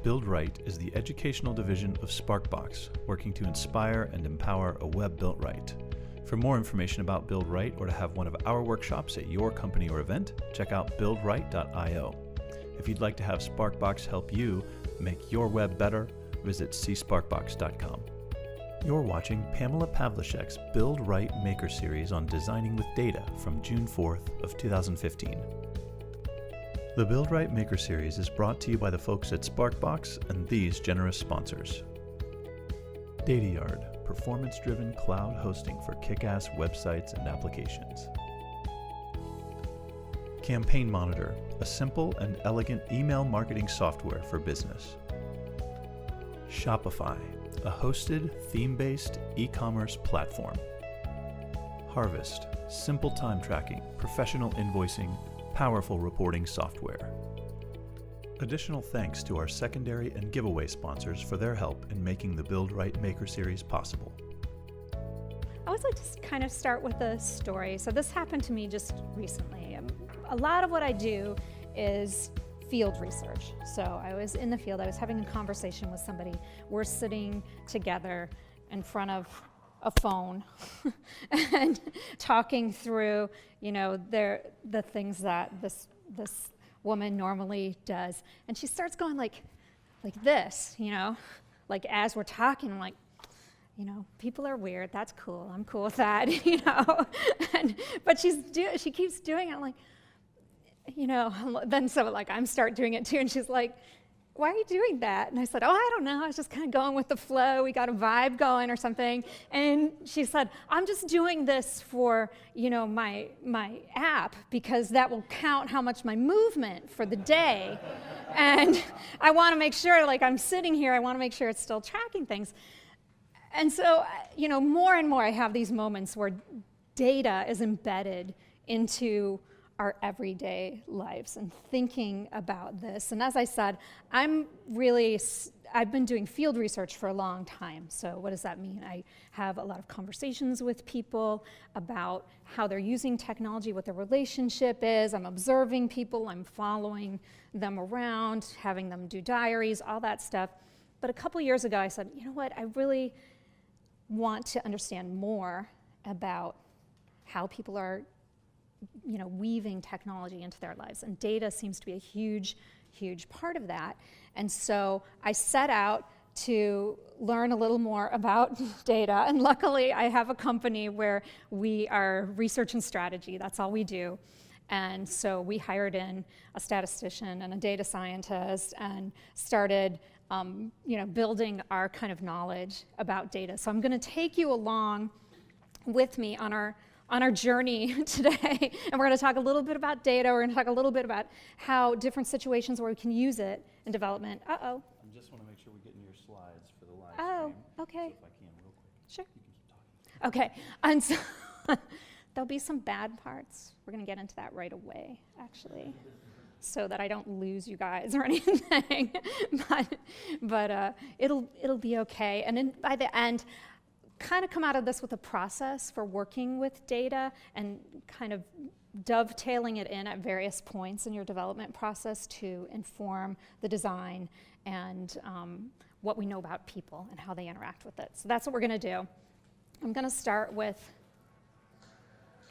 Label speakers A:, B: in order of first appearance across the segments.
A: Build Right is the educational division of Sparkbox, working to inspire and empower a web built right. For more information about Build Right or to have one of our workshops at your company or event, check out buildright.io. If you'd like to have Sparkbox help you make your web better, visit csparkbox.com. You're watching Pamela Pavliscak's Build Right Maker Series on Designing with Data from June 4th of 2015. The Build Right Maker Series is brought to you by the folks at Sparkbox and these generous sponsors. DataYard, performance-driven cloud hosting for kick-ass websites and applications. Campaign Monitor, a simple and elegant email marketing software for business. Shopify, a hosted, theme-based e-commerce platform. Harvest, simple time tracking, professional invoicing, powerful reporting software. Additional thanks to our secondary and giveaway sponsors for their help in making the Build Right Maker Series possible.
B: I always like to kind of start with a story. So this happened to me just recently. A lot of what I do is field research. So I was in the field, I was having a conversation with somebody. We're sitting together in front of a phone and talking through, the things that this woman normally does. And she starts going like this, like as we're talking, I'm like, people are weird, that's cool, I'm cool with that, but she keeps doing it, I'm like, then so I'm start doing it too, and she's like, why are you doing that? And I said, I don't know, I was just kind of going with the flow, we got a vibe going or something. And she said, I'm just doing this for, my app, because that will count how much my movement for the day. And I want to make sure, I'm sitting here, I want to make sure it's still tracking things. And so, more and more I have these moments where data is embedded into our everyday lives and thinking about this. And as I said, I've been doing field research for a long time. So what does that mean? I have a lot of conversations with people about how they're using technology, what their relationship is. I'm observing people, I'm following them around, having them do diaries, all that stuff. But a couple years ago, I said, you know what, I really want to understand more about how people are weaving technology into their lives. And data seems to be a huge, huge part of that. And so I set out to learn a little more about data. And luckily, I have a company where we are research and strategy. That's all we do. And so we hired in a statistician and a data scientist and started building our kind of knowledge about data. So I'm going to take you along with me on our journey today, and we're going to talk a little bit about data. We're going to talk a little bit about how different situations where we can use it in development.
A: I just want to make sure we're getting your slides for the live stream.
B: Oh, okay.
A: So if I can, real quick.
B: Sure.
A: You can keep talking.
B: Okay, and so there'll be some bad parts. We're going to get into that right away, actually, so that I don't lose you guys or anything. but it'll be okay. And then by the end, kind of come out of this with a process for working with data and kind of dovetailing it in at various points in your development process to inform the design and what we know about people and how they interact with it. So that's what we're going to do. I'm going to start with,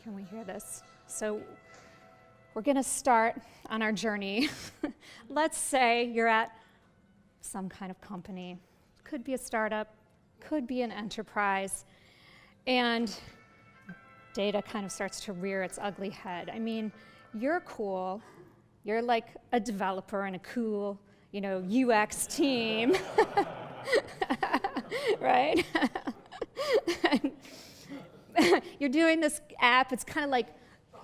B: can we hear this? So we're going to start on our journey. Let's say you're at some kind of company. Could be a startup, could be an enterprise, and data kind of starts to rear its ugly head. I mean, you're cool, you're like a developer in a cool, UX team, right? You're doing this app, it's kind of like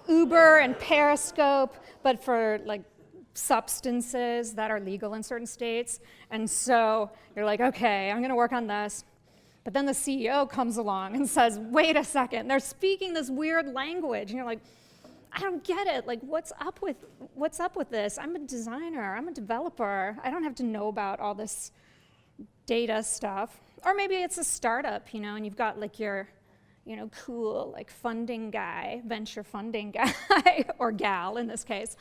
B: Uber and Periscope, but for substances that are legal in certain states. And so you're like, okay, I'm gonna work on this. But then the CEO comes along and says, wait a second, they're speaking this weird language. And you're like, I don't get it. What's up with this? I'm a designer, I'm a developer. I don't have to know about all this data stuff. Or maybe it's a startup, and you've got your, cool, funding guy, venture funding guy, or gal in this case.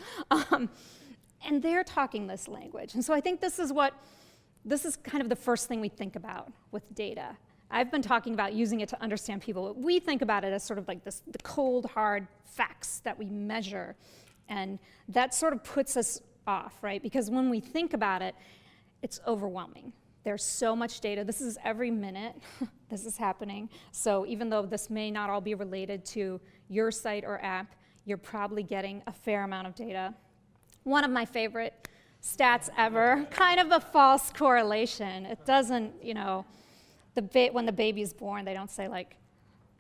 B: And they're talking this language. And so I think this is what this is kind of the first thing we think about with data. I've been talking about using it to understand people. We think about it as sort of like this, the cold, hard facts that we measure. And that sort of puts us off, right? Because when we think about it, it's overwhelming. There's so much data. This is every minute this is happening. So even though this may not all be related to your site or app, you're probably getting a fair amount of data. One of my favorite stats ever, kind of a false correlation. It doesn't, you know, when the baby's born, they don't say like,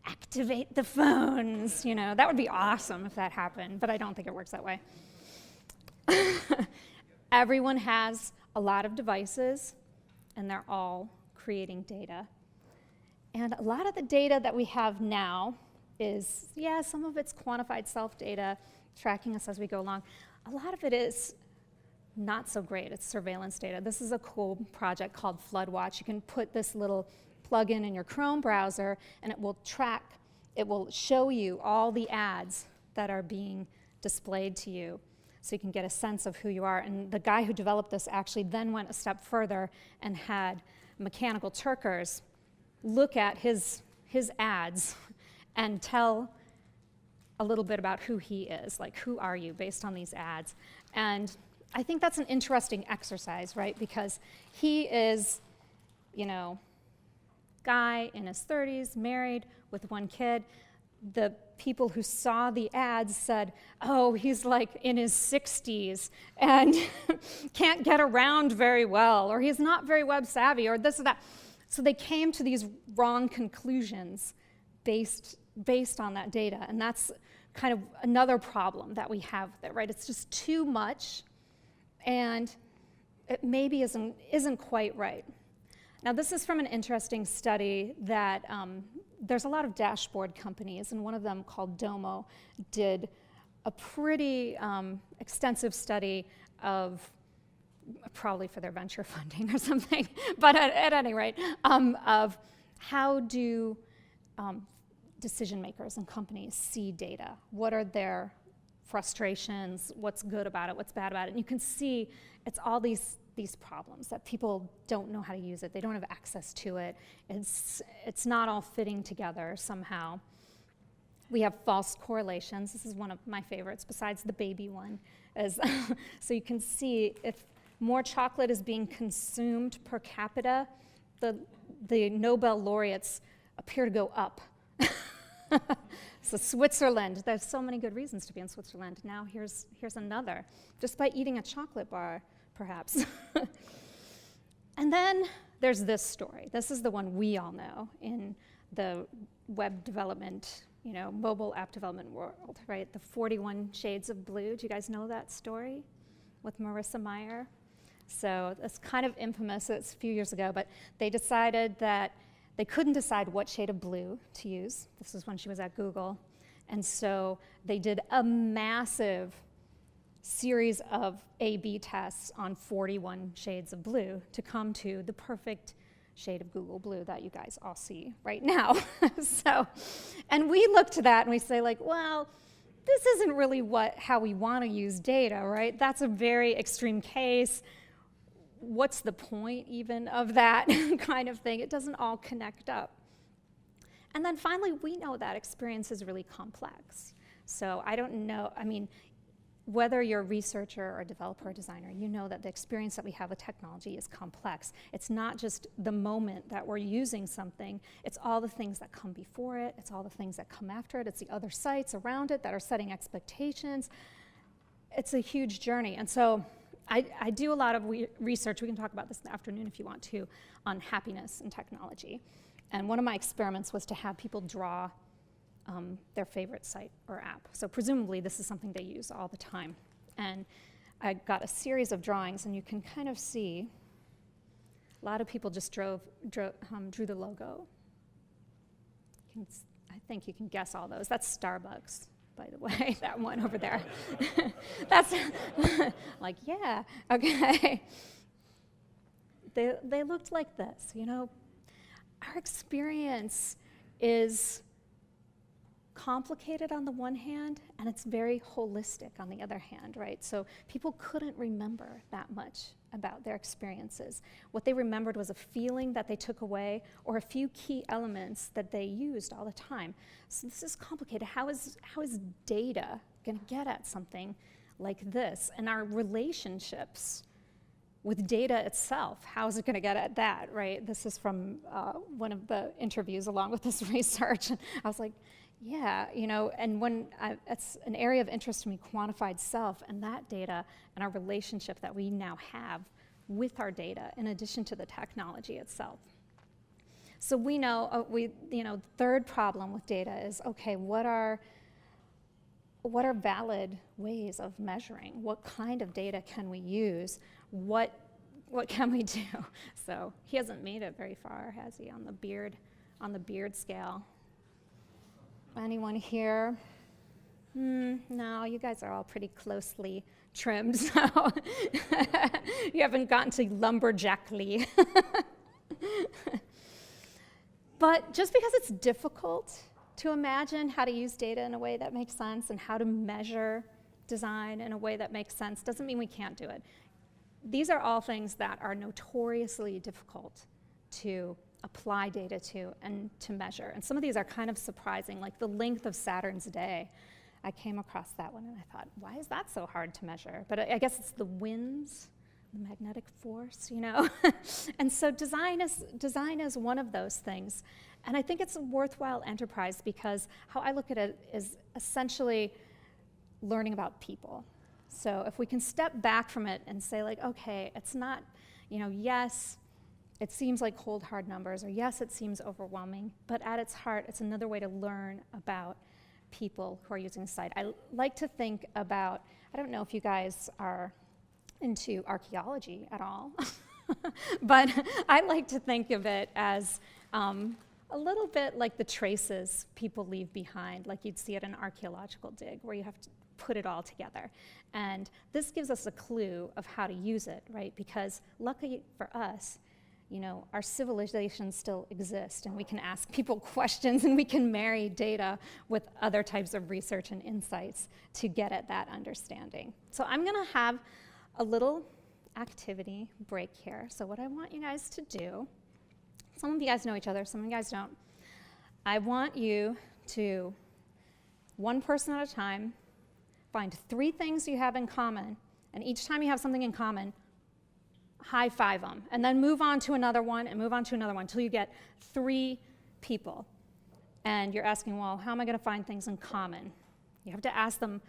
B: activate the phones, you know. That would be awesome if that happened, but I don't think it works that way. Everyone has a lot of devices, and they're all creating data. And a lot of the data that we have now is, yeah, some of it's quantified self-data, tracking us as we go along. A lot of it is not so great. It's surveillance data. This is a cool project called FloodWatch. You can put this little plugin in your Chrome browser, and it will track, it will show you all the ads that are being displayed to you, so you can get a sense of who you are. And the guy who developed this actually then went a step further and had Mechanical Turkers look at his ads and tell a little bit about who he is, like who are you based on these ads. And I think that's an interesting exercise, right? Because he is, you know, guy in his 30s, married with one kid. The people who saw the ads said, oh, he's like in his 60s and can't get around very well, or he's not very web savvy, or this or that. So they came to these wrong conclusions based on that data. And that's kind of another problem that we have there, right? It's just too much, and it maybe isn't quite right. Now, this is from an interesting study that there's a lot of dashboard companies, and one of them called Domo did a pretty extensive study of, probably for their venture funding or something, but at any rate, of how do decision makers and companies see data? What are their frustrations? What's good about it? What's bad about it? And you can see it's all these problems that people don't know how to use it. They don't have access to it. It's not all fitting together somehow. We have false correlations. This is one of my favorites, besides the baby one. So you can see if more chocolate is being consumed per capita, the Nobel laureates appear to go up. So Switzerland, there's so many good reasons to be in Switzerland. Now here's another, just by eating a chocolate bar, perhaps. And then there's this story. This is the one we all know in the web development, mobile app development world, right? The 41 Shades of Blue. Do you guys know that story with Marissa Mayer? So it's kind of infamous. It's a few years ago, but they decided that they couldn't decide what shade of blue to use. This was when she was at Google. And so they did a massive series of A/B tests on 41 shades of blue to come to the perfect shade of Google blue that you guys all see right now. And we look to that and we say, like, well, this isn't really how we want to use data, right? That's a very extreme case. What's the point even of that kind of thing? It doesn't all connect up. And then finally, we know that experience is really complex. So I don't know, whether you're a researcher or a developer or designer, you know that the experience that we have with technology is complex. It's not just the moment that we're using something, it's all the things that come before it, it's all the things that come after it, it's the other sites around it that are setting expectations. It's a huge journey. And so I do a lot of research, we can talk about this in the afternoon if you want to, on happiness and technology. And one of my experiments was to have people draw their favorite site or app. So presumably this is something they use all the time. And I got a series of drawings, and you can kind of see a lot of people just drew the logo. I think you can guess all those. That's Starbucks, by the way, that one over there. That's like, yeah, okay. They looked like this, Our experience is complicated on the one hand, and it's very holistic on the other hand, right? So people couldn't remember that much about their experiences. What they remembered was a feeling that they took away or a few key elements that they used all the time. So this is complicated. How is data going to get at something like this? And our relationships with data itself, how is it going to get at that, right? This is from one of the interviews along with this research. And I was like, yeah, and it's an area of interest to me, quantified self, and that data and our relationship that we now have with our data in addition to the technology itself. So we know, the third problem with data is, okay, what are valid ways of measuring? What kind of data can we use? What can we do? So he hasn't made it very far, has he, on the beard scale? Anyone here? No, you guys are all pretty closely trimmed, so you haven't gotten to lumberjackly. But just because it's difficult to imagine how to use data in a way that makes sense and how to measure design in a way that makes sense doesn't mean we can't do it. These are all things that are notoriously difficult to apply data to and to measure. And some of these are kind of surprising, like the length of Saturn's day. I came across that one and I thought, why is that so hard to measure? But I guess it's the winds, the magnetic force, And so design is one of those things. And I think it's a worthwhile enterprise because how I look at it is essentially learning about people. So if we can step back from it and say like, okay, it's not, yes, it seems like cold, hard numbers, or yes, it seems overwhelming, but at its heart, it's another way to learn about people who are using the site. I like to think about, I don't know if you guys are into archaeology at all, but I like to think of it as a little bit like the traces people leave behind, like you'd see at an archaeological dig, where you have to put it all together. And this gives us a clue of how to use it, right? Because luckily for us, our civilizations still exist, and we can ask people questions, and we can marry data with other types of research and insights to get at that understanding. So I'm going to have a little activity break here. So what I want you guys to do, some of you guys know each other, some of you guys don't. I want you to, one person at a time, find 3 things you have in common, and each time you have something in common, high five them, and then move on to another one and move on to another one until you get 3 people. And you're asking, well, how am I going to find things in common? You have to ask them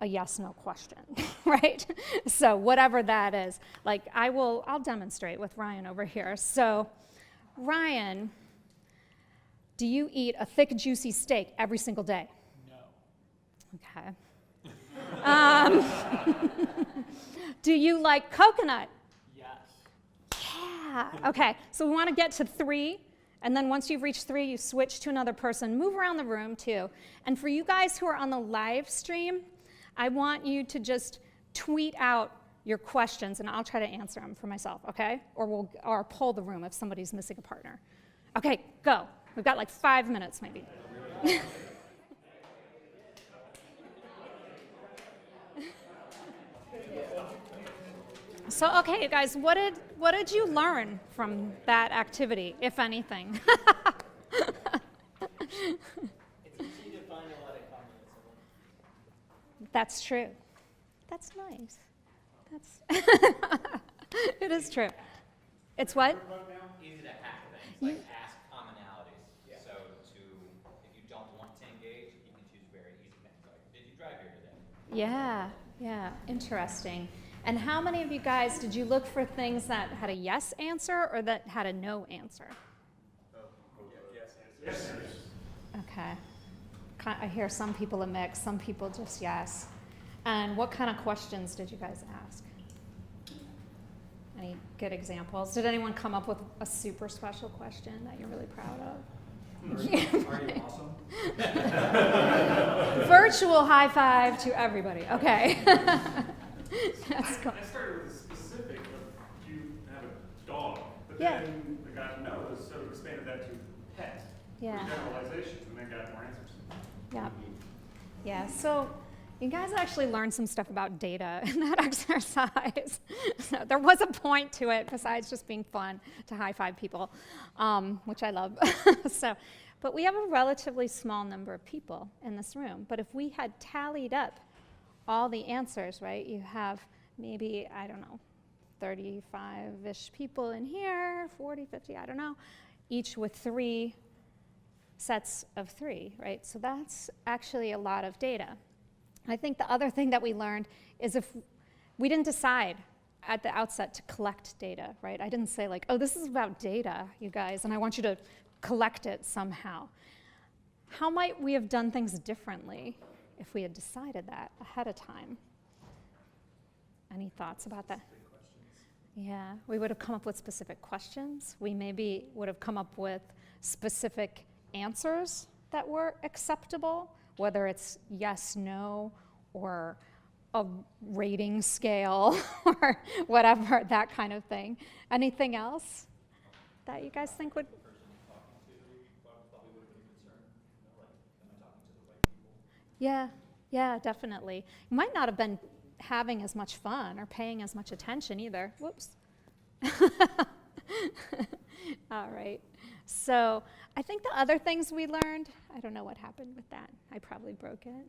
B: a yes/no question, right? So whatever that is, like I'll demonstrate with Ryan over here. So Ryan, do you eat a thick, juicy steak every single day?
C: No.
B: Okay. Do you like coconut?
C: Yes.
B: Yeah. Okay, so we want to get to 3, and then once you've reached 3, you switch to another person. Move around the room too. And for you guys who are on the live stream, I want you to just tweet out your questions, and I'll try to answer them for myself, okay? Or poll the room if somebody's missing a partner. Okay, go. We've got like 5 minutes maybe. So, okay, guys, what did you learn from that activity, if anything?
C: It's easy to find a lot of comments.
B: That's true. That's nice. It is true. It's what?
D: Easy to hack things, like ask commonalities. Yeah. So if you don't want to engage, you can choose very easy things like, did you drive here today?
B: Yeah, interesting. And how many of you guys, did you look for things that had a yes answer or that had a no answer?
C: Yes.
B: Okay. I hear some people a mix, some people just yes. And what kind of questions did you guys ask? Any good examples? Did anyone come up with a super special question that you're really proud of?
D: Are you awesome?
B: Virtual high five to everybody. Okay. That's cool.
E: I started with a specific of you have a dog, but
B: Yeah.
E: then the guy knows, so expanded that to pet.
B: Yeah.
E: Generalizations, and then got more answers.
B: Yeah. Yeah, so you guys actually learned some stuff about data in that exercise. So there was a point to it besides just being fun to high-five people, which I love. But we have a relatively small number of people in this room. But if we had tallied up all the answers, right, you have maybe, I don't know, 35-ish people in here, 40, 50, I don't know, each with 3 sets of 3, right? So that's actually a lot of data. I think the other thing that we learned is if we didn't decide at the outset to collect data, right? I didn't say like, oh, this is about data, you guys, and I want you to collect it somehow. How might we have done things differently if we had decided that ahead of time? Any thoughts about that? Yeah, we would have come up with specific questions. We maybe would have come up with specific answers that were acceptable, whether it's yes, no, or a rating scale, or whatever, that kind of thing. Anything else that you guys think would? Yeah, yeah, definitely. You might not have been having as much fun or paying as much attention either. Whoops. All right. So I think the other things we learned, I don't know what happened with that. I probably broke it.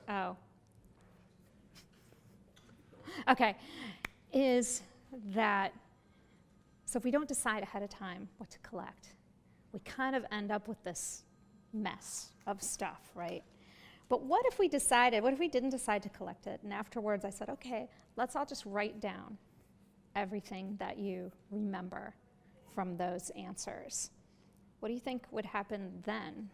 B: Oh. Okay. Is that, so if we don't decide ahead of time what to collect, we kind of end up with this mess of stuff, right? But what if we didn't decide to collect it, and afterwards I said, okay, let's all just write down everything that you remember from those answers. What do you think would happen then?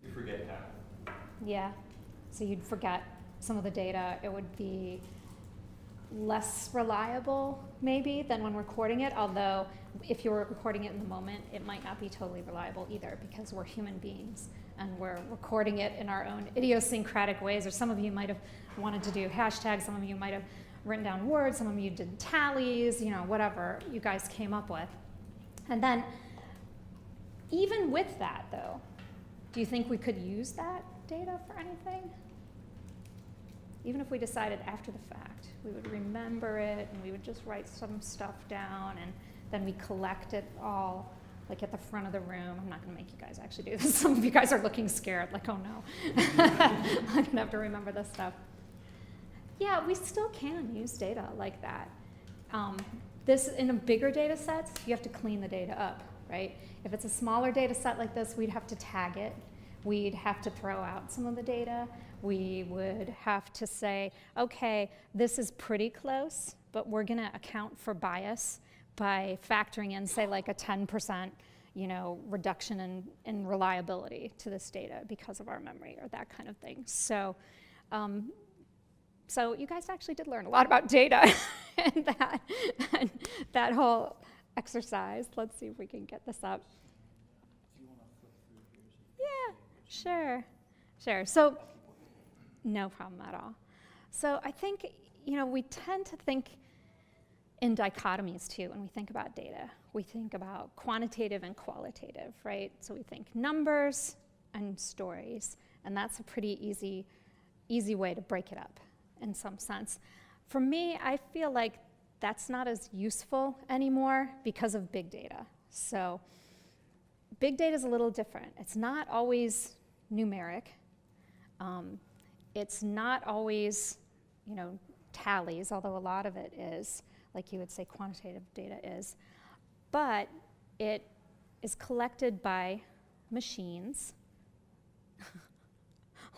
E: You forget half.
B: Yeah, so you'd forget some of the data. It would be less reliable, maybe, than when recording it, although if you were recording it in the moment, it might not be totally reliable either, because we're human beings and we're recording it in our own idiosyncratic ways. Or some of you might have wanted to do hashtags, some of you might have written down words, some of you did tallies, you know, whatever you guys came up with. And then, even with that, though, do you think we could use that data for anything? Even if we decided after the fact, we would remember it and we would just write some stuff down and then we collect it all like at the front of the room. I'm not gonna make you guys actually do this. Some of you guys are looking scared, like, oh no. I'm gonna have to remember this stuff. Yeah, we still can use data like that. This, in a bigger data sets, you have to clean the data up, right? If it's a smaller data set like this, we'd have to tag it. We'd have to throw out some of the data. We would have to say, okay, this is pretty close, but we're gonna account for bias by factoring in, say, like a 10% reduction in reliability to this data because of our memory or that kind of thing. So, so you guys actually did learn a lot about data in that whole exercise. Let's see if we can get this up. Yeah, sure. So, no problem at all. So I think, we tend to think in dichotomies too when we think about data. We think about quantitative and qualitative, right? So we think numbers and stories, and that's a pretty easy way to break it up in some sense. For me, I feel like that's not as useful anymore because of big data. So big data is a little different. It's not always numeric. It's not always, tallies, although a lot of it is, like you would say quantitative data is. But it is collected by machines,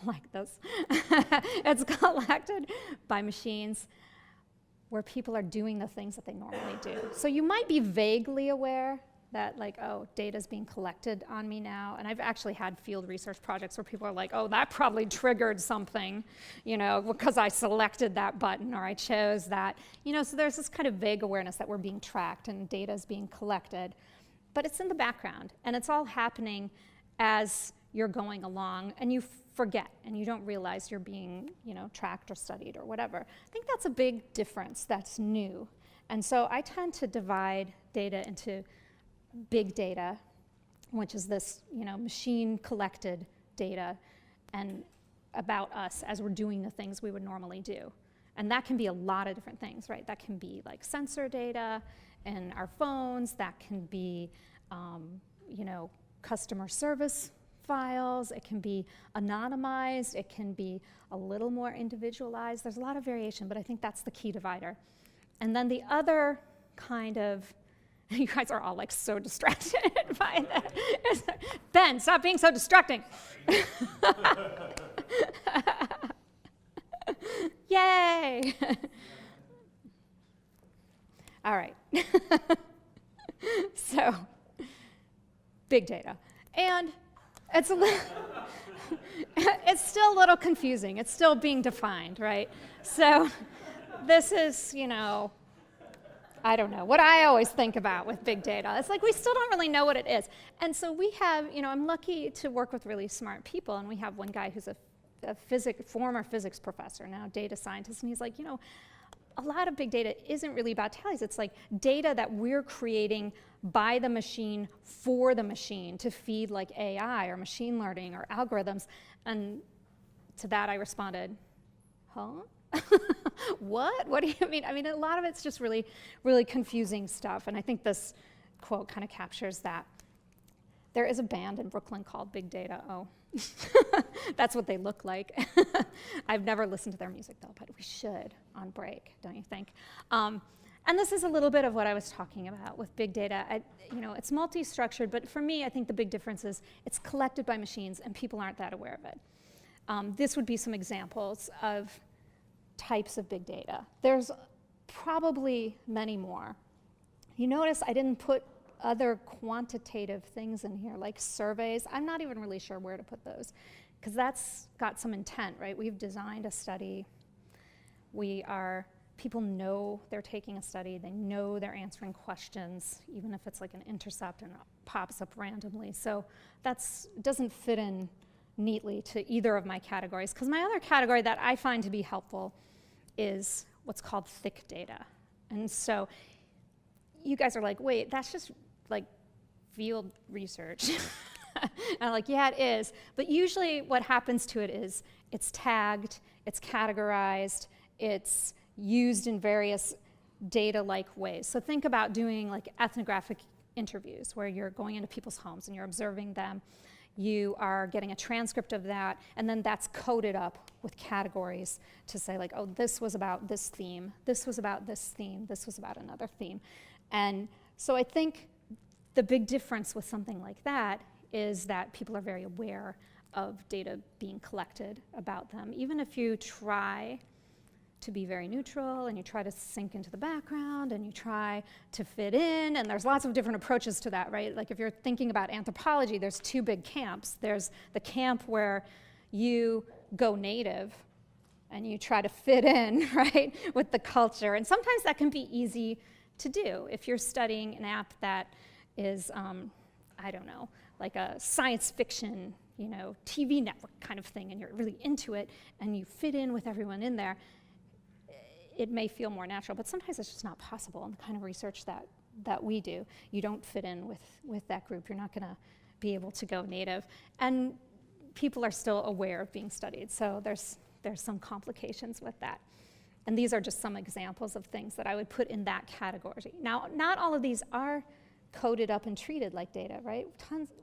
B: like this. It's collected by machines where people are doing the things that they normally do. So you might be vaguely aware that, like, oh, data's being collected on me now. And I've actually had field research projects where people are like, oh, that probably triggered something, because I selected that button or I chose that. So there's this kind of vague awareness that we're being tracked and data's being collected. But it's in the background, and it's all happening as you're going along, and you forget, and you don't realize you're being, tracked or studied or whatever. I think that's a big difference that's new. And so I tend to divide data into big data, which is this, machine collected data and about us as we're doing the things we would normally do. And that can be a lot of different things, right? That can be like sensor data in our phones, that can be, customer service files, it can be anonymized, it can be a little more individualized. There's a lot of variation, but I think that's the key divider. And then the other kind of, you guys are all like so distracted by that. Ben, stop being so distracting. Yay! All right. So, big data. And it's it's still a little confusing. It's still being defined, right? So, this is, I don't know, what I always think about with big data. It's like we still don't really know what it is. And so we have, I'm lucky to work with really smart people, and we have one guy who's a former physics professor, now data scientist, and he's like, a lot of big data isn't really about tallies. It's like data that we're creating by the machine for the machine to feed like AI or machine learning or algorithms. And to that I responded, huh? What? What do you mean? I mean, a lot of it's just really, really confusing stuff. And I think this quote kind of captures that. There is a band in Brooklyn called Big Data. Oh, that's what they look like. I've never listened to their music though, but we should on break, don't you think? And this is a little bit of what I was talking about with big data. It's multi-structured, but for me, I think the big difference is it's collected by machines and people aren't that aware of it. This would be some examples of types of big data. There's probably many more. You notice I didn't put other quantitative things in here, like surveys. I'm not even really sure where to put those, because that's got some intent, right? We've designed a study. People know they're taking a study. They know they're answering questions, even if it's like an intercept and it pops up randomly. So that doesn't fit in neatly to either of my categories, because my other category that I find to be helpful is what's called thick data. And so you guys are like, wait, that's just like field research. And I'm like, yeah, it is. But usually what happens to it is it's tagged, it's categorized, it's used in various data-like ways. So think about doing like ethnographic interviews where you're going into people's homes and you're observing them. You are getting a transcript of that, and then that's coded up with categories to say like, oh, this was about this theme, this was about this theme, this was about another theme. And so I think the big difference with something like that is that people are very aware of data being collected about them. Even if you try to be very neutral and you try to sink into the background and you try to fit in, and there's lots of different approaches to that, right? Like if you're thinking about anthropology, there's two big camps. There's the camp where you go native and you try to fit in, right, with the culture. And sometimes that can be easy to do if you're studying an app that is, I don't know, like a science fiction, TV network kind of thing, and you're really into it and you fit in with everyone in there. It may feel more natural, but sometimes it's just not possible in the kind of research that we do. You don't fit in with that group. You're not going to be able to go native. And people are still aware of being studied, so there's some complications with that. And these are just some examples of things that I would put in that category. Now, not all of these are coded up and treated like data, right?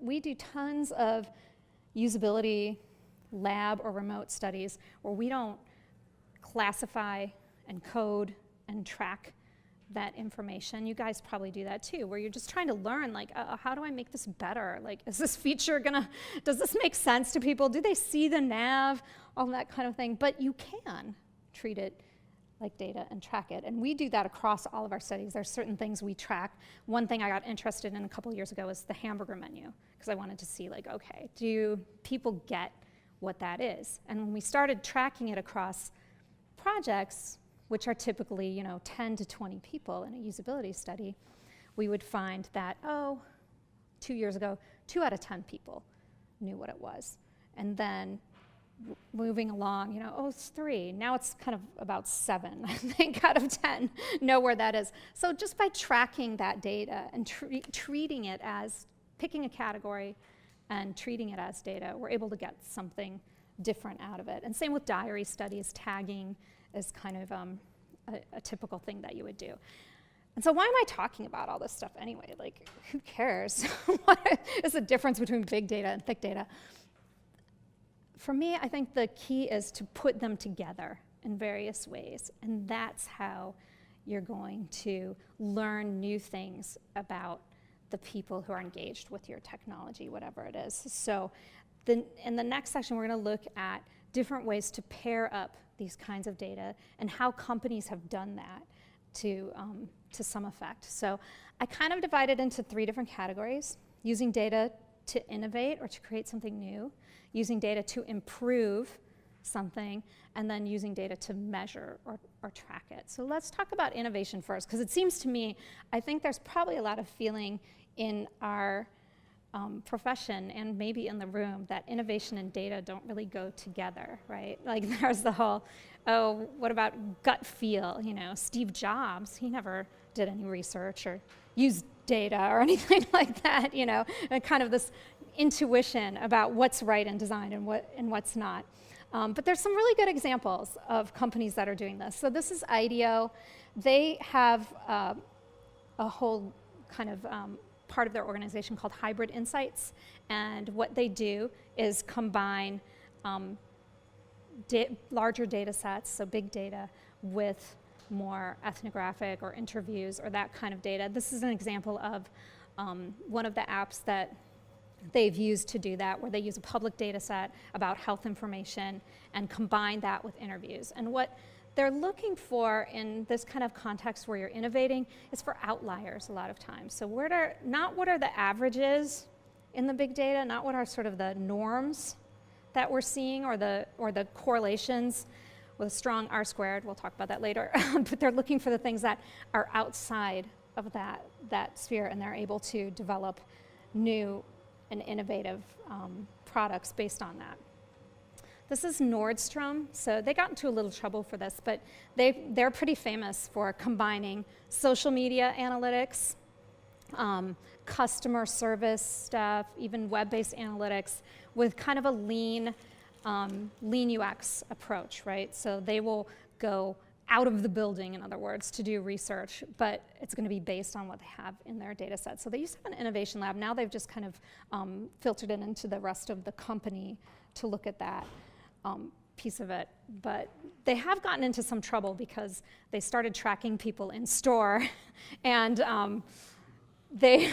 B: We do tons of usability lab or remote studies where we don't classify and code and track that information. You guys probably do that too, where you're just trying to learn, like, how do I make this better? Like, is this feature does this make sense to people? Do they see the nav? All that kind of thing. But you can treat it like data and track it. And we do that across all of our studies. There's certain things we track. One thing I got interested in a couple years ago was the hamburger menu, because I wanted to see, like, okay, do people get what that is? And when we started tracking it across projects, which are typically 10 to 20 people in a usability study, we would find that, 2 years ago, 2 out of 10 people knew what it was. And then moving along, oh, it's 3. Now it's kind of about 7, I think, out of 10 know where that is. So just by tracking that data and treating it as, picking a category and treating it as data, we're able to get something different out of it. And same with diary studies. Tagging is kind of a typical thing that you would do. And so why am I talking about all this stuff anyway? Like, who cares? What is the difference between big data and thick data? For me, I think the key is to put them together in various ways, and that's how you're going to learn new things about the people who are engaged with your technology, whatever it is. So in the next section, we're going to look at different ways to pair up these kinds of data and how companies have done that to some effect. So I kind of divided into 3 different categories: using data to innovate or to create something new, using data to improve something, and then using data to measure or track it. So let's talk about innovation first, because it seems to me, I think there's probably a lot of feeling in our profession and maybe in the room that innovation and data don't really go together, right? Like there's the whole, oh, what about gut feel? Steve Jobs, he never did any research or used data or anything like that, and kind of this intuition about what's right in design and what's not. But there's some really good examples of companies that are doing this. So this is IDEO. They have a whole kind of part of their organization called Hybrid Insights, and what they do is combine larger data sets, so big data, with more ethnographic or interviews or that kind of data. This is an example of one of the apps that they've used to do that, where they use a public data set about health information and combine that with interviews. And what they're looking for in this kind of context where you're innovating is for outliers a lot of times. So not what are the averages in the big data, not what are sort of the norms that we're seeing or the correlations with a strong R squared. We'll talk about that later. But they're looking for the things that are outside of that sphere, and they're able to develop new and innovative products based on that. This is Nordstrom. So they got into a little trouble for this, but they're pretty famous for combining social media analytics, customer service stuff, even web-based analytics with kind of a lean UX approach, right? So they will go out of the building, in other words, to do research, but it's going to be based on what they have in their data set. So they used to have an innovation lab. Now they've just kind of filtered it into the rest of the company to look at that piece of it. But they have gotten into some trouble because they started tracking people in store, and they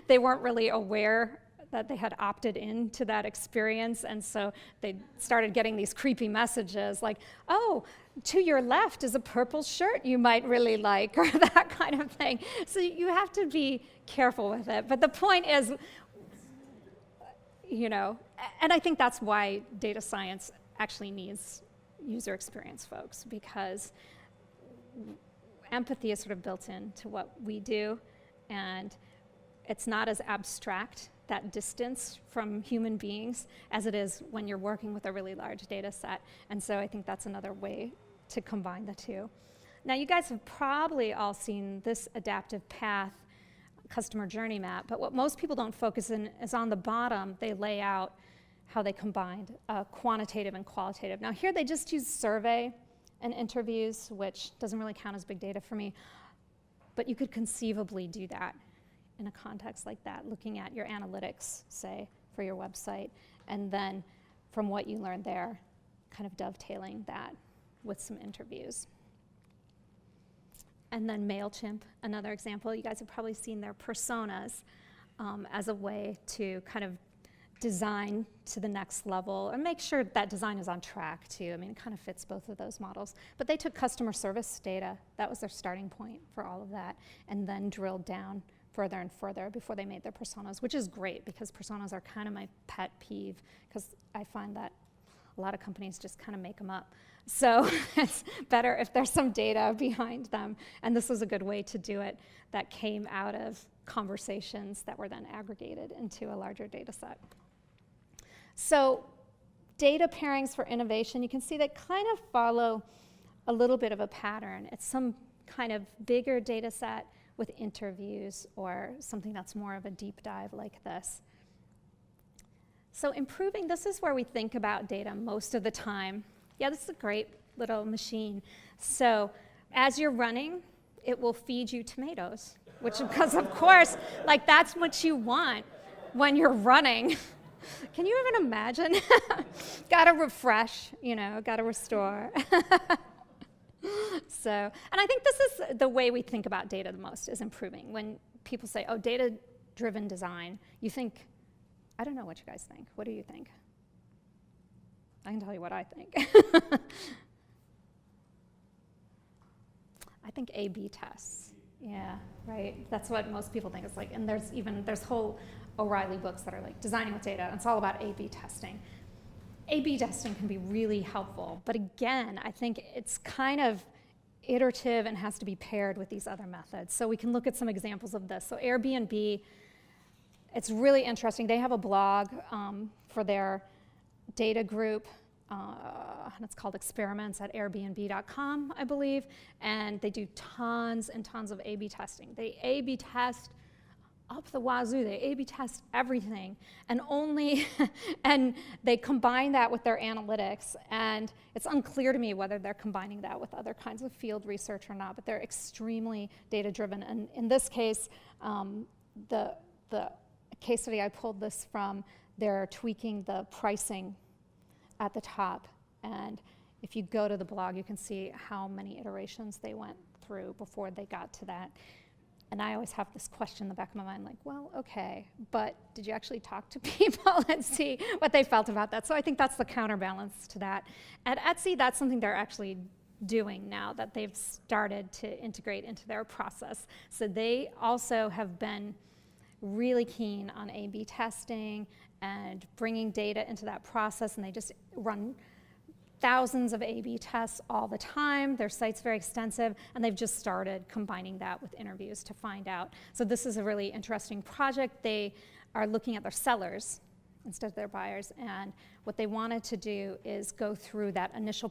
B: weren't really aware that they had opted into that experience, and so they started getting these creepy messages like, oh, to your left is a purple shirt you might really like, or that kind of thing. So you have to be careful with it. But the point is, and I think that's why data science actually needs user experience folks, because empathy is sort of built into what we do, and it's not as abstract, that distance from human beings, as it is when you're working with a really large data set. And so I think that's another way to combine the two. Now, you guys have probably all seen this adaptive path customer journey map, but what most people don't focus in is on the bottom, they lay out how they combined quantitative and qualitative. Now here they just use survey and interviews, which doesn't really count as big data for me, but you could conceivably do that in a context like that, looking at your analytics, say, for your website, and then from what you learned there, kind of dovetailing that with some interviews. And then MailChimp, another example. You guys have probably seen their personas as a way to kind of design to the next level and make sure that design is on track too. I mean, it kind of fits both of those models. But they took customer service data, that was their starting point for all of that, and then drilled down further and further before they made their personas, which is great because personas are kind of my pet peeve, because I find that a lot of companies just kind of make them up. So it's better if there's some data behind them, and this was a good way to do it that came out of conversations that were then aggregated into a larger data set. So data pairings for innovation, you can see they kind of follow a little bit of a pattern. It's some kind of bigger data set with interviews or something that's more of a deep dive like this. So improving, this is where we think about data most of the time. Yeah, this is a great little machine. So as you're running, it will feed you tomatoes, which because of course, like that's what you want when you're running. Can you even imagine? Gotta refresh, gotta restore. So, and I think this is the way we think about data the most, is improving. When people say, oh, data-driven design, you think, I don't know what you guys think. What do you think? I can tell you what I think. I think A/B tests. Yeah, right. That's what most people think. It's like, and there's whole O'Reilly books that are like designing with data. And it's all about A/B testing. A/B testing can be really helpful, but again, I think it's kind of iterative and has to be paired with these other methods. So we can look at some examples of this. So Airbnb, it's really interesting. They have a blog for their data group, and it's called Experiments at Airbnb.com, I believe, and they do tons and tons of A/B testing. They A/B test up the wazoo. They A/B test everything, and and they combine that with their analytics, and it's unclear to me whether they're combining that with other kinds of field research or not, but they're extremely data-driven, and in this case, the case study I pulled this from, they're tweaking the pricing at the top, and if you go to the blog, you can see how many iterations they went through before they got to that. And I always have this question in the back of my mind, like, well, okay, but did you actually talk to people and see what they felt about that? So I think that's the counterbalance to that. At Etsy, that's something they're actually doing now, that they've started to integrate into their process. So they also have been really keen on A/B testing and bringing data into that process, and they just run thousands of A/B tests all the time. Their site's very extensive, and they've just started combining that with interviews to find out. So this is a really interesting project. They are looking at their sellers instead of their buyers, and what they wanted to do is go through that initial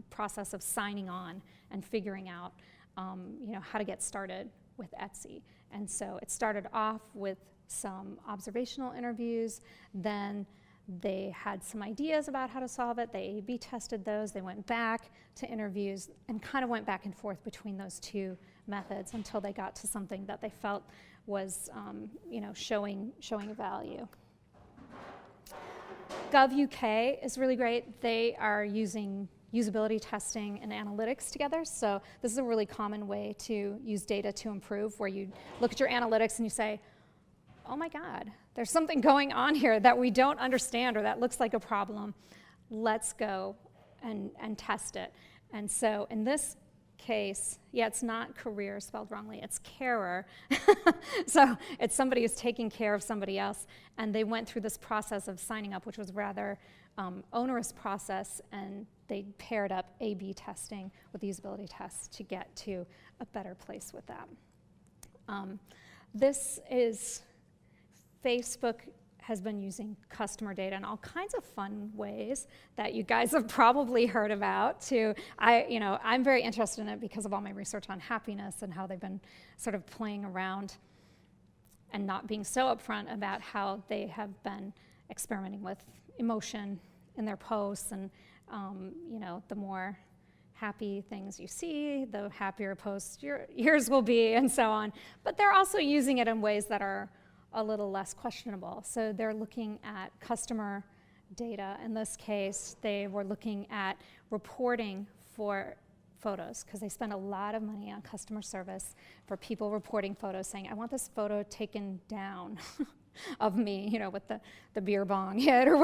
B: process of signing on and figuring out how to get started with Etsy. And so it started off with some observational interviews, then they had some ideas about how to solve it. They A/B tested those. They went back to interviews and kind of went back and forth between those two methods until they got to something that they felt was, showing value. GovUK is really great. They are using usability testing and analytics together. So this is a really common way to use data to improve, where you look at your analytics and you say, oh my God, there's something going on here that we don't understand or that looks like a problem. Let's go and test it. And so in this case, yeah, it's not career spelled wrongly, it's carer. So it's somebody who's taking care of somebody else. And they went through this process of signing up, which was rather onerous process, and they paired up A/B testing with usability tests to get to a better place with that. This is Facebook has been using customer data in all kinds of fun ways that you guys have probably heard about. I'm very interested in it because of all my research on happiness and how they've been sort of playing around and not being so upfront about how they have been experimenting with emotion in their posts, and the more happy things you see, the happier posts yours will be, and so on. But they're also using it in ways that are a little less questionable. So they're looking at customer data. In this case, they were looking at reporting for photos, because they spend a lot of money on customer service for people reporting photos saying, I want this photo taken down of me, with the beer bong hit or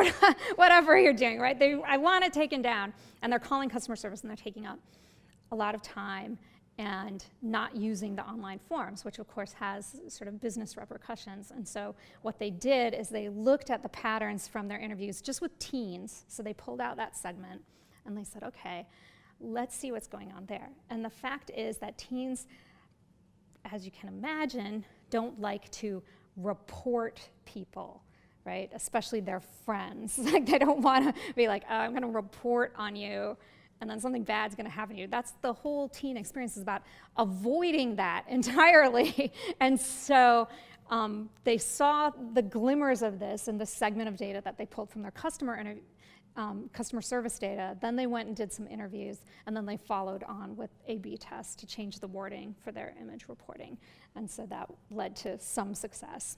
B: whatever you're doing, right? I want it taken down. And they're calling customer service, and they're taking up a lot of time and not using the online forms, which of course has sort of business repercussions. And so what they did is they looked at the patterns from their interviews just with teens. So they pulled out that segment and they said, okay, let's see what's going on there. And the fact is that teens, as you can imagine, don't like to report people, right? Especially their friends. Like they don't want to be like, oh, I'm going to report on you and then something bad's going to happen to you. That's the whole teen experience, is about avoiding that entirely. And so they saw the glimmers of this in the segment of data that they pulled from their customer service data. Then they went and did some interviews, and then they followed on with A/B tests to change the wording for their image reporting. And so that led to some success.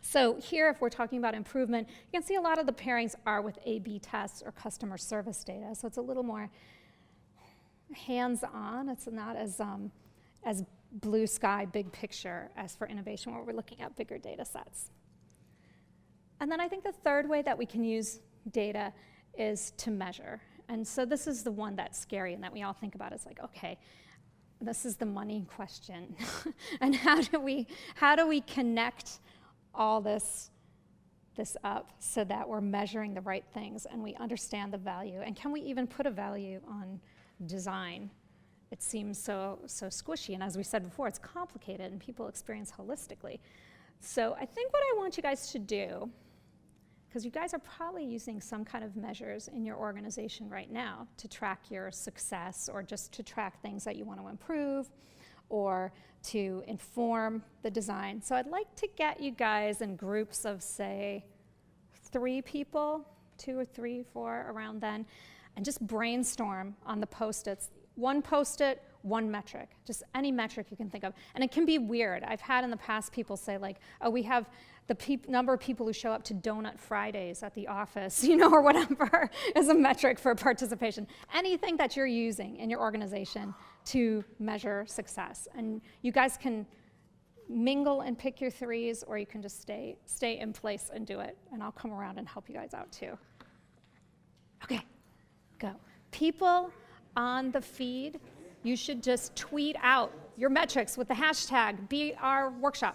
B: So here, if we're talking about improvement, you can see a lot of the pairings are with A/B tests or customer service data. So it's a little more hands-on. It's not as blue sky, big picture as for innovation, where we're looking at bigger data sets. And then I think the third way that we can use data is to measure. And so this is the one that's scary and that we all think about. It's like, okay, this is the money question. And how do we connect all this up so that we're measuring the right things and we understand the value? And can we even put a value on design? It seems so squishy, and as we said before, it's complicated and people experience holistically. So I think what I want you guys to do, because you guys are probably using some kind of measures in your organization right now to track your success, or just to track things that you want to improve, or to inform the design. So I'd like to get you guys in groups of, say, 3 people, 2 or 3, 4, around then, and just brainstorm on the Post-its. 1 Post-it, 1 metric, just any metric you can think of. And it can be weird. I've had in the past people say like, oh, we have the number of people who show up to Donut Fridays at the office, or whatever, is a metric for participation. Anything that you're using in your organization to measure success. And you guys can mingle and pick your 3s, or you can just stay in place and do it. And I'll come around and help you guys out too. Okay, go. People on the feed, you should just tweet out your metrics with the hashtag #BeOurWorkshop.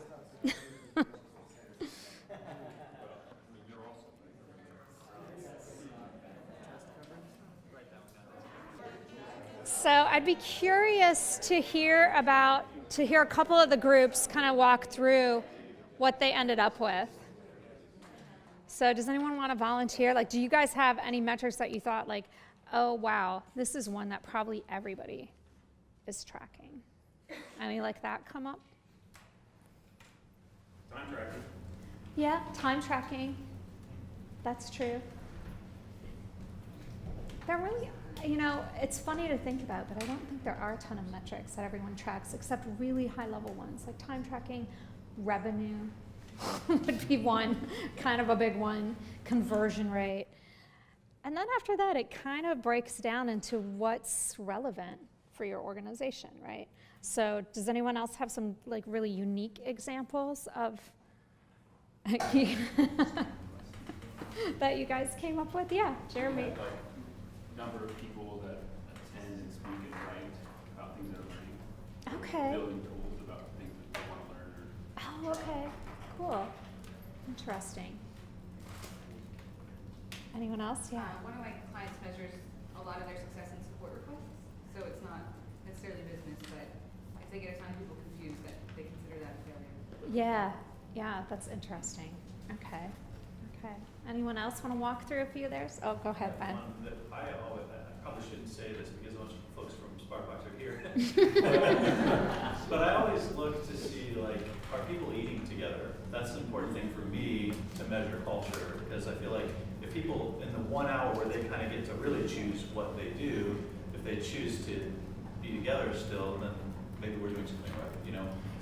B: So I'd be curious to hear a couple of the groups kind of walk through what they ended up with. So does anyone want to volunteer? Like, do you guys have any metrics that you thought like, oh wow, this is one that probably everybody is tracking? Any like that come up?
E: Time tracking.
B: Yeah, time tracking. That's true. They're really, it's funny to think about, but I don't think there are a ton of metrics that everyone tracks, except really high level ones, like time tracking. Revenue would be one, kind of a big one. Conversion rate. And then after that, it kind of breaks down into what's relevant for your organization, right? So does anyone else have some like really unique examples of that you guys came up with? Yeah, Jeremy.
E: Like number of people that attend and speak and write about things they're learning.
B: Okay.
E: Building tools about things that they want to learn.
B: Oh, okay. Cool. Interesting. Anyone else? Yeah.
F: One of my clients measures a lot of their success in support requests, so it's not necessarily business, but if they get a ton of people confused, that they consider that a failure.
B: Yeah, that's interesting. Okay. Anyone else want to walk through a few of theirs? Oh, go ahead, Ben.
A: I probably shouldn't say this because a bunch of folks from Sparkbox are here. But I always look to see, like, are people eating together? That's an important thing for me to measure culture, because I feel like if people, in the 1 hour where they kind of get to really choose what they do, if they choose to be together still, then maybe we're doing something right,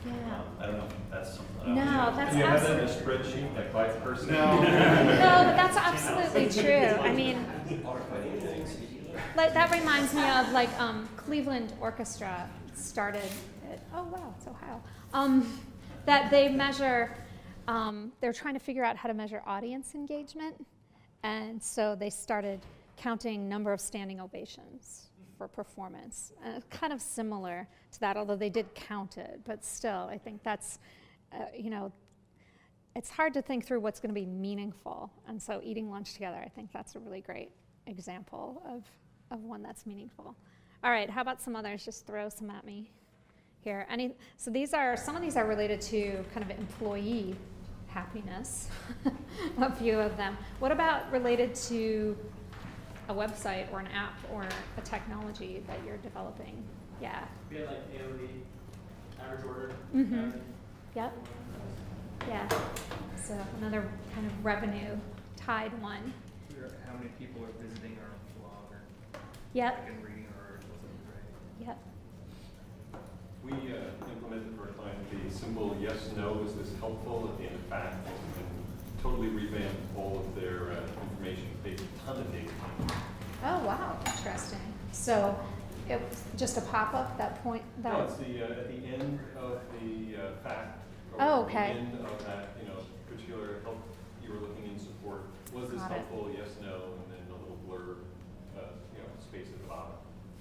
B: Yeah.
A: I don't know. That's something.
B: No, that's
E: Do you have that in a
B: absolutely.
E: spreadsheet, like by person?
A: No.
B: No, but that's absolutely true. I mean, like, that reminds me of like Cleveland Orchestra started. Oh wow, it's Ohio. That they measure. They're trying to figure out how to measure audience engagement, and so they started counting number of standing ovations for performance. Kind of similar to that, although they did count it, but still, I think that's, it's hard to think through what's going to be meaningful. And so eating lunch together, I think that's a really great example of one that's meaningful. All right, how about some others? Just throw some at me here. So some of these are related to kind of employee happiness, a few of them. What about related to a website or an app or a technology that you're developing? Yeah.
C: We had like AOV, average order.
B: Mm-hmm.
C: average.
B: Yep. Yeah. So another kind of revenue tied one.
G: How many people are visiting our blog or
B: Yep.
G: like and reading our articles every day?
B: Yep.
H: We implemented for a client the simple yes, no, is this helpful? And in fact, and totally revamped all of their information. They have a ton of data.
B: Oh, wow. Interesting. So it was just a pop-up, that point? That
H: No, it's the, at the end of the fact. Or
B: Oh, okay.
H: the end of that, particular help you were looking in support. Was this
B: Got it.
H: helpful? Yes, no, and then a little blurb, space at the bottom.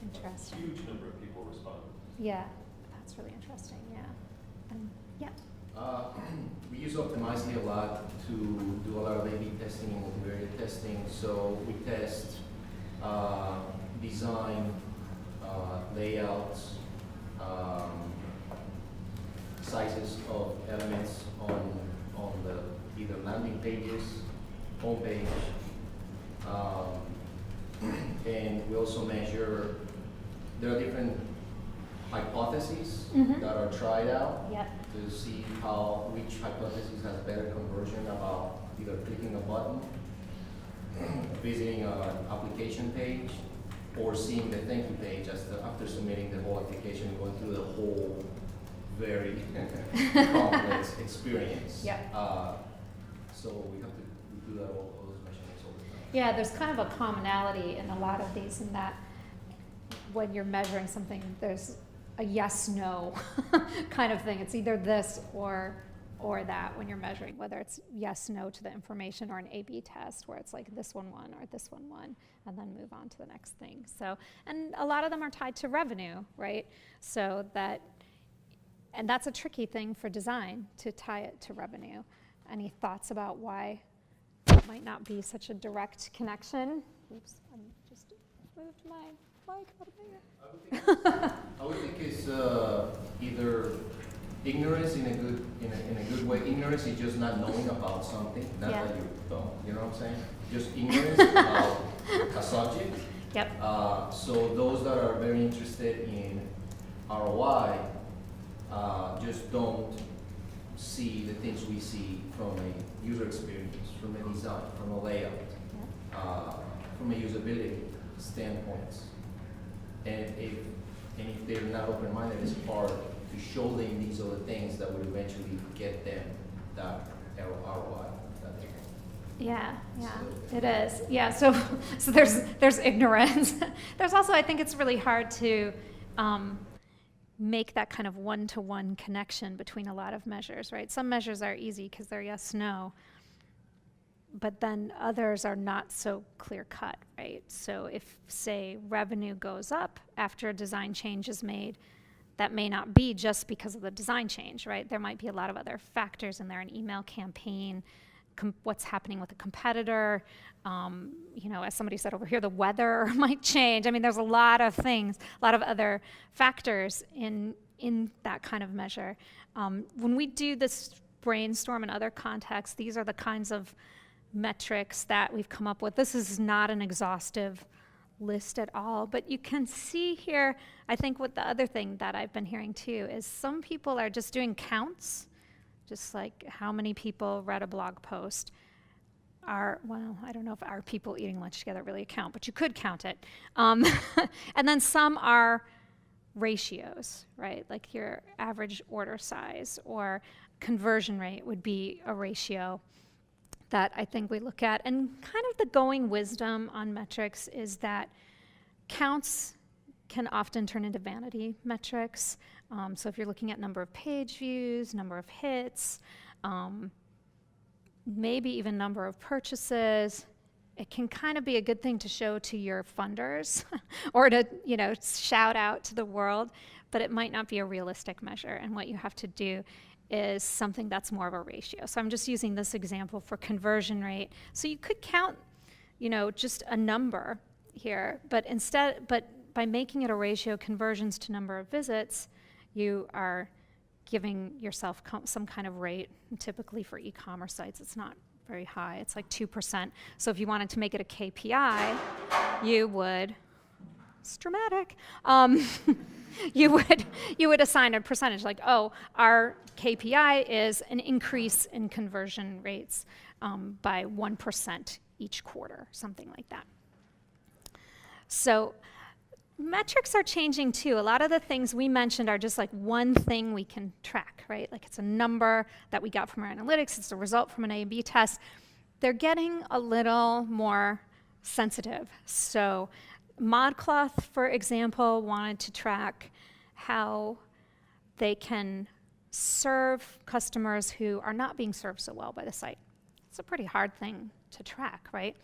B: Interesting.
H: A huge number of people responded.
B: Yeah, that's really interesting, yeah. Yeah.
I: We use Optimizely a lot to do a lot of A/B testing and multivariate testing. So we test design, layouts, sizes of elements on the either landing pages, homepage, and we also measure. There are different hypotheses
B: Mhm.
I: that are tried out
B: Yep.
I: to see which hypothesis has better conversion about either clicking a button, visiting an application page, or seeing the thank you page after submitting the whole application, going through the whole very complex experience.
B: Yep.
I: So we have to do that all those measurements all the time.
B: Yeah, there's kind of a commonality in a lot of these in that when you're measuring something, there's a yes-no kind of thing. It's either this or that when you're measuring, whether it's yes-no to the information or an A/B test where it's like this one or this one, and then move on to the next thing. So, and a lot of them are tied to revenue, right? So and that's a tricky thing for design, to tie it to revenue. Any thoughts about why it might not be such a direct connection? Oops, I just moved my mic out of here.
I: I would think it's either ignorance in a good way. Ignorance is just not knowing about something, not
B: Yeah.
I: that you're dumb. You know what I'm saying? Just ignorance about a subject.
B: Yep.
I: So those that are very interested in ROI just don't see the things we see from a user experience, from a design, from a layout, from a usability standpoint. And if they're not open-minded, it's hard to show them these are the things that would eventually get them that ROI that they want.
B: Yeah,
I: So-
B: it is. Yeah, so there's ignorance. There's also, I think it's really hard to make that kind of one-to-one connection between a lot of measures, right? Some measures are easy because they're yes, no, but then others are not so clear-cut, right? So if, say, revenue goes up after a design change is made, that may not be just because of the design change, right? There might be a lot of other factors in there, an email campaign, what's happening with a competitor, as somebody said over here, the weather might change. I mean, there's a lot of things, a lot of other factors in that kind of measure. When we do this brainstorm in other contexts, these are the kinds of metrics that we've come up with. This is not an exhaustive list at all, but you can see here, I think what the other thing that I've been hearing too is some people are just doing counts, just like how many people read a blog post. I don't know if our people eating lunch together really count, but you could count it. And then some are ratios, right? Like your average order size or conversion rate would be a ratio that I think we look at. And kind of the going wisdom on metrics is that counts can often turn into vanity metrics. So if you're looking at number of page views, number of hits, maybe even number of purchases, it can kind of be a good thing to show to your funders or to, shout out to the world, but it might not be a realistic measure. And what you have to do is something that's more of a ratio. So I'm just using this example for conversion rate. So you could count, just a number here, but by making it a ratio, conversions to number of visits, you are giving yourself some kind of rate. Typically for e-commerce sites, it's not very high. It's like 2%. So if you wanted to make it a KPI, you would, it's dramatic, you would assign a percentage, like, oh, our KPI is an increase in conversion rates by 1% each quarter, something like that. So metrics are changing too. A lot of the things we mentioned are just like one thing we can track, right? Like it's a number that we got from our analytics, it's a result from an A/B test. They're getting a little more sensitive. So ModCloth, for example, wanted to track how they can serve customers who are not being served so well by the site. It's a pretty hard thing to track, right?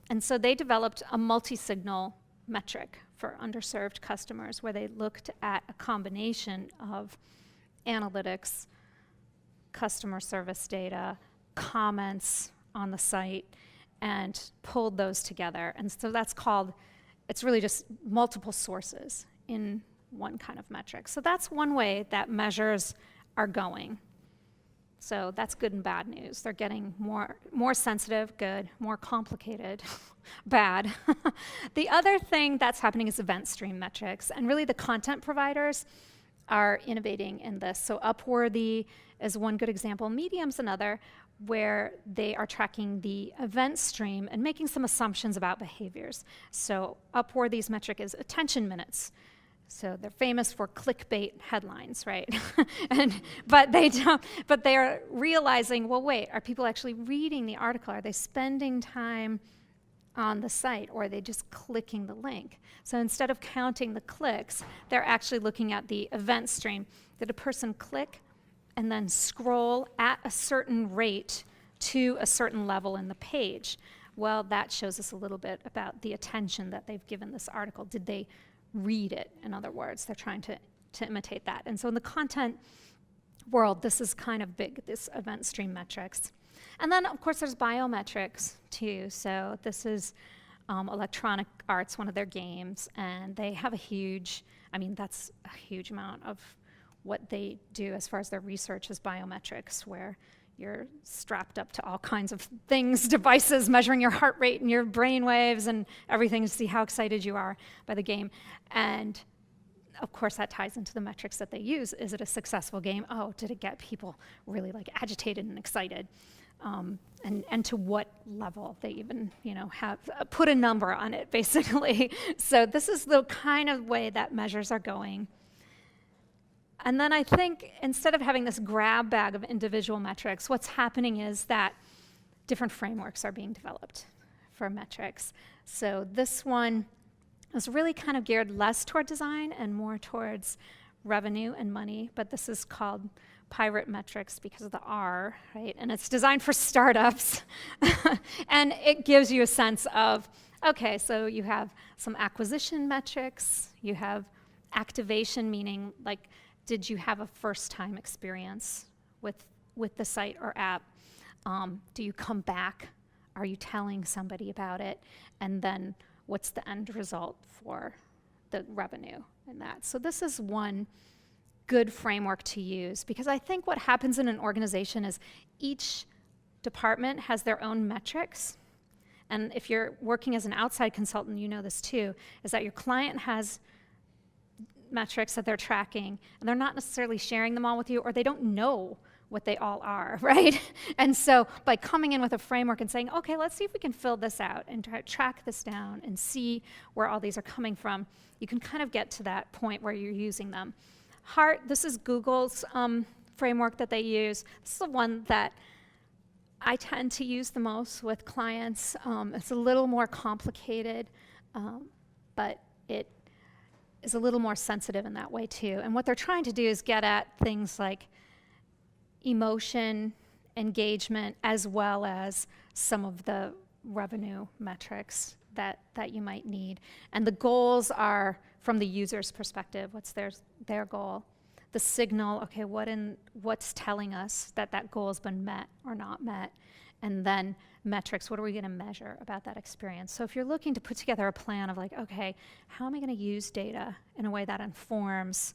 B: And so they developed a multi-signal metric for underserved customers where they looked at a combination of analytics, customer service data, comments on the site, and pulled those together. And so that's called, it's really just multiple sources in one kind of metric. So that's one way that measures are going. So that's good and bad news. They're getting more sensitive, good, more complicated, bad. The other thing that's happening is event stream metrics, and really the content providers are innovating in this. So Upworthy is one good example, Medium's another, where they are tracking the event stream and making some assumptions about behaviors. So Upworthy's metric is attention minutes. So they're famous for clickbait headlines, right? But they are realizing, well, wait, are people actually reading the article? Are they spending time on the site, or are they just clicking the link? So instead of counting the clicks, they're actually looking at the event stream. Did a person click and then scroll at a certain rate to a certain level in the page? Well, that shows us a little bit about the attention that they've given this article. Did they read it? In other words, they're trying to imitate that. And so in the content world, this is kind of big, this event stream metrics. And then, of course, there's biometrics, too. So this is Electronic Arts, one of their games, and they have that's a huge amount of what they do as far as their research is biometrics, where you're strapped up to all kinds of things, devices measuring your heart rate and your brain waves and everything to see how excited you are by the game. And of course that ties into the metrics that they use. Is it a successful game? Oh, did it get people really like agitated and excited? And to what level they even, have put a number on it, basically. So this is the kind of way that measures are going. And then I think instead of having this grab bag of individual metrics, what's happening is that different frameworks are being developed for metrics. So this one is really kind of geared less toward design and more towards revenue and money, but this is called Pirate Metrics because of the R, right? And it's designed for startups. And it gives you a sense of, okay, so you have some acquisition metrics, you have activation, meaning like, did you have a first-time experience with the site or app? Do you come back? Are you telling somebody about it? And then what's the end result for the revenue in that? So this is one good framework to use, because I think what happens in an organization is each department has their own metrics. And if you're working as an outside consultant, you know this too, is that your client has metrics that they're tracking, and they're not necessarily sharing them all with you, or they don't know what they all are, right? And so by coming in with a framework and saying, okay, let's see if we can fill this out and track this down and see where all these are coming from, you can kind of get to that point where you're using them. HEART, this is Google's framework that they use. This is the one that I tend to use the most with clients. It's a little more complicated, but it is a little more sensitive in that way too. And what they're trying to do is get at things like emotion, engagement, as well as some of the revenue metrics that you might need. And the goals are from the user's perspective. What's their goal? The signal, okay, what's telling us that goal has been met or not met? And then metrics, what are we going to measure about that experience? So if you're looking to put together a plan of like, okay, how am I going to use data in a way that informs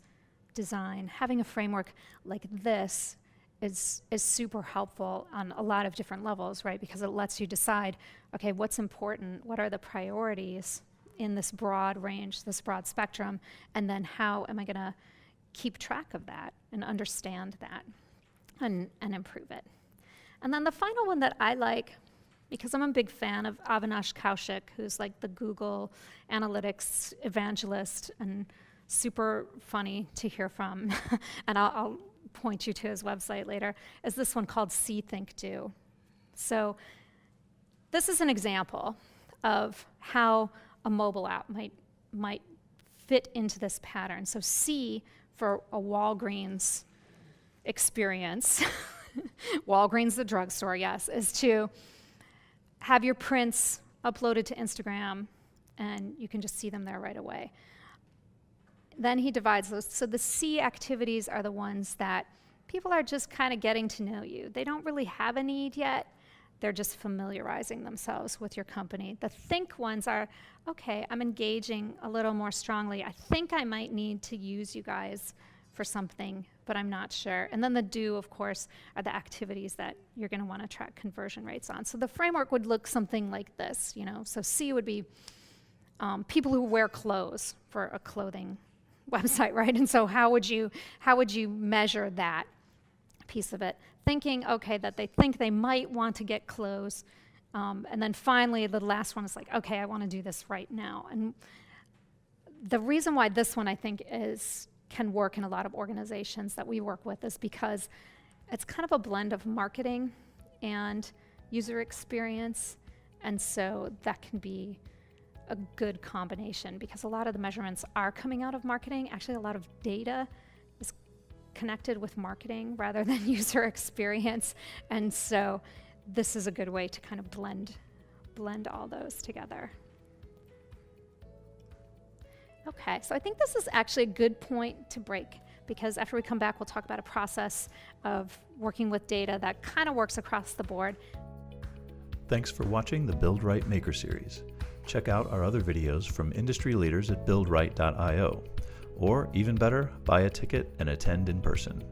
B: design, having a framework like this is super helpful on a lot of different levels, right? Because it lets you decide, okay, what's important, what are the priorities in this broad range, this broad spectrum, and then how am I going to keep track of that and understand that and improve it. And then the final one that I like, because I'm a big fan of Avinash Kaushik, who's like the Google Analytics evangelist and super funny to hear from, and I'll point you to his website later, is this one called See, Think, Do. So this is an example of how a mobile app might fit into this pattern. So C for a Walgreens experience, Walgreens the drugstore, yes, is to have your prints uploaded to Instagram and you can just see them there right away. Then he divides those. So the C activities are the ones that people are just kind of getting to know you. They don't really have a need yet. They're just familiarizing themselves with your company. The think ones are, okay, I'm engaging a little more strongly. I think I might need to use you guys for something, but I'm not sure. And then the do, of course, are the activities that you're going to want to track conversion rates on. So the framework would look something like this, you know. So C would be people who wear clothes for a clothing website, right? And so how would you measure that piece of it? Thinking, okay, that they think they might want to get clothes. And then finally, the last one is like, okay, I want to do this right now. And the reason why this one I think can work in a lot of organizations that we work with is because it's kind of a blend of marketing and user experience. And so that can be a good combination because a lot of the measurements are coming out of marketing. Actually, a lot of data is connected with marketing rather than user experience. And so this is a good way to kind of blend all those together. Okay, so I think this is actually a good point to break because after we come back, we'll talk about a process of working with data that kind of works across the board.
A: Thanks for watching the Build Right Maker Series. Check out our other videos from industry leaders at buildright.io. Or even better, buy a ticket and attend in person.